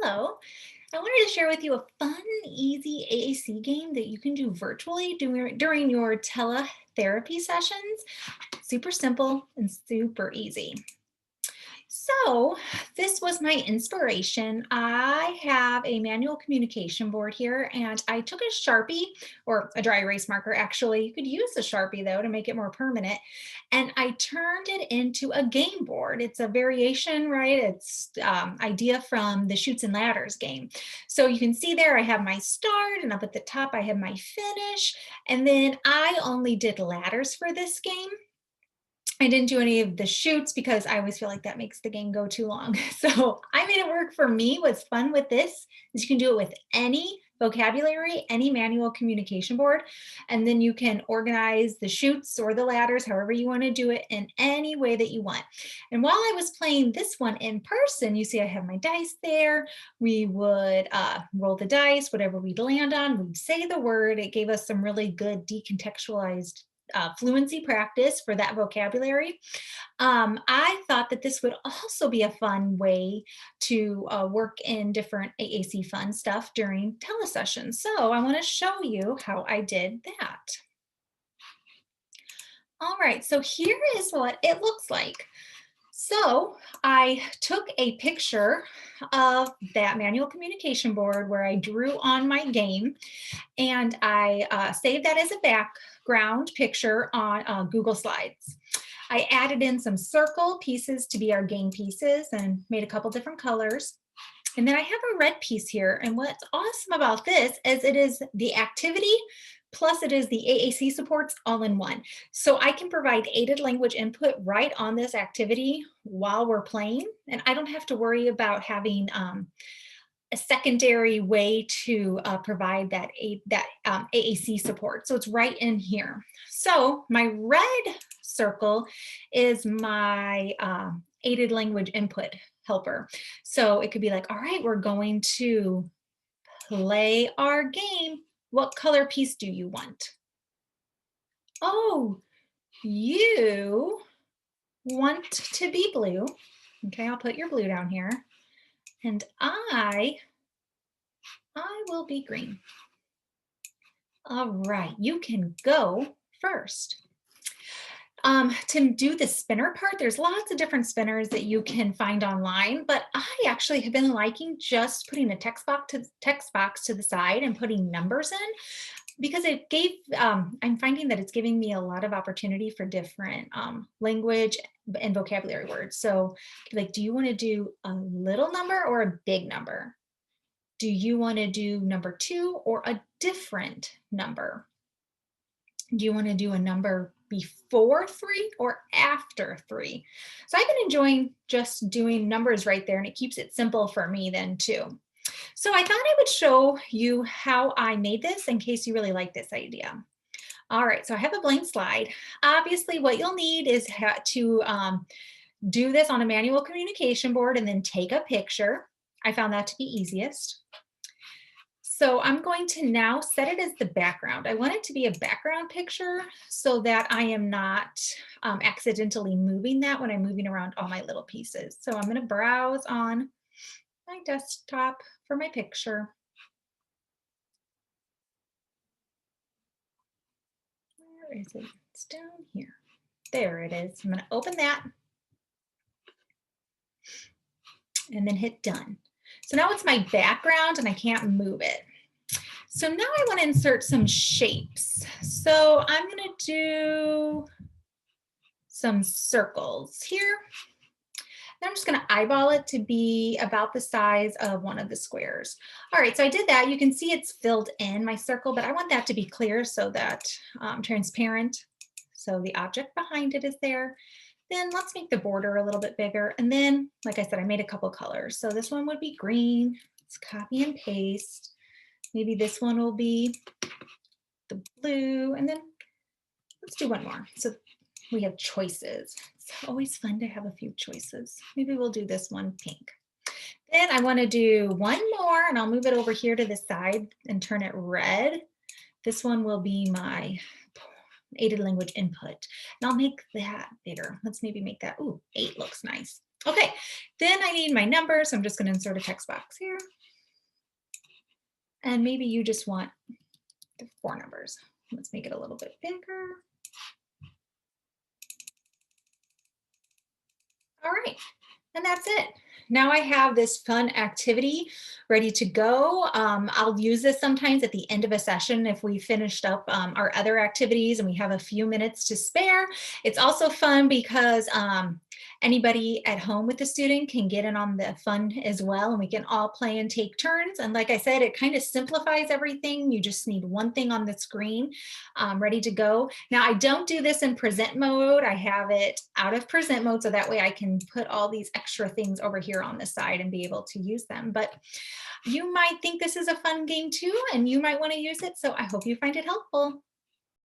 Hello. I wanted to share with you a fun, easy AAC game that you can do virtually during your teletherapy sessions. Super simple and super easy. So, this was my inspiration. I have a manual communication board here, and I took a Sharpie or a dry erase marker. Actually, you could use a Sharpie though to make it more permanent. And I turned it into a game board. It's a variation, right? It's idea from the Shoots and Ladders game. So you can see there, I have my start, and up at the top, I have my finish. And then I only did ladders for this game. I didn't do any of the shoots because I always feel like that makes the game go too long. So I made it work for me. What's fun with this is you can do it with any vocabulary, any manual communication board, and then you can organize the shoots or the ladders, however you want to do it in any way that you want. And while I was playing this one in person, you see I have my dice there. We would roll the dice, whatever we'd land on, we'd say the word. It gave us some really good decontextualized fluency practice for that vocabulary. I thought that this would also be a fun way to work in different AAC fun stuff during telesessions. So I want to show you how I did that. All right, so here is what it looks like. So I took a picture of that manual communication board where I drew on my game, and I saved that as a background picture on Google Slides. I added in some circle pieces to be our game pieces and made a couple different colors. And then I have a red piece here. And what's awesome about this is it is the activity plus it is the AAC supports all in one. So I can provide aided language input right on this activity while we're playing. And I don't have to worry about having a secondary way to provide that AAC support. So it's right in here. So my red circle is my aided language input helper. So it could be like, all right, we're going to play our game. What color piece do you want? Oh, you want to be blue. Okay, I'll put your blue down here. And I will be green. All right, you can go first. To do the spinner part, there's lots of different spinners that you can find online, but I actually have been liking just putting a text box to the side and putting numbers in because it gave, I'm finding that it's giving me a lot of opportunity for different language and vocabulary words. So like, do you want to do a little number or a big number? Do you want to do number 2 or a different number? Do you want to do a number before 3 or after 3? So I've been enjoying just doing numbers right there, and it keeps it simple for me then too. So I thought I would show you how I made this in case you really like this idea. All right, so I have a blank slide. Obviously, what you'll need is to do this on a manual communication board and then take a picture. I found that to be easiest. So I'm going to now set it as the background. I want it to be a background picture so that I am not accidentally moving that when I'm moving around all my little pieces. So I'm going to browse on my desktop for my picture. Where is it? It's down here. There it is. I'm going to open that and then hit done. So now it's my background and I can't move it. So now I want to insert some shapes. So I'm going to do some circles here. And I'm just going to eyeball it to be about the size of one of the squares. All right, so I did that. You can see it's filled in my circle, but I want that to be clear so that transparent. So the object behind it is there. Then let's make the border a little bit bigger. And then, like I said, I made a couple colors. So this one would be green. Let's copy and paste. Maybe this one will be the blue, and then let's do one more. So we have choices. It's always fun to have a few choices. Maybe we'll do this one pink. Then I want to do one more, and I'll move it over here to the side and turn it red. This one will be my aided language input. And I'll make that bigger. Let's maybe make that, ooh, 8 looks nice. Okay, then I need my numbers. So I'm just going to insert a text box here. And maybe you just want the 4 numbers. Let's make it a little bit bigger. All right, and that's it. Now I have this fun activity ready to go. I'll use this sometimes at the end of a session if we finished up our other activities and we have a few minutes to spare. It's also fun because anybody at home with the student can get in on the fun as well, and we can all play and take turns. And like I said, it kind of simplifies everything. You just need one thing on the screen ready to go. Now I don't do this in present mode. I have it out of present mode so that way I can put all these extra things over here on the side and be able to use them. But you might think this is a fun game too, and you might want to use it. So I hope you find it helpful.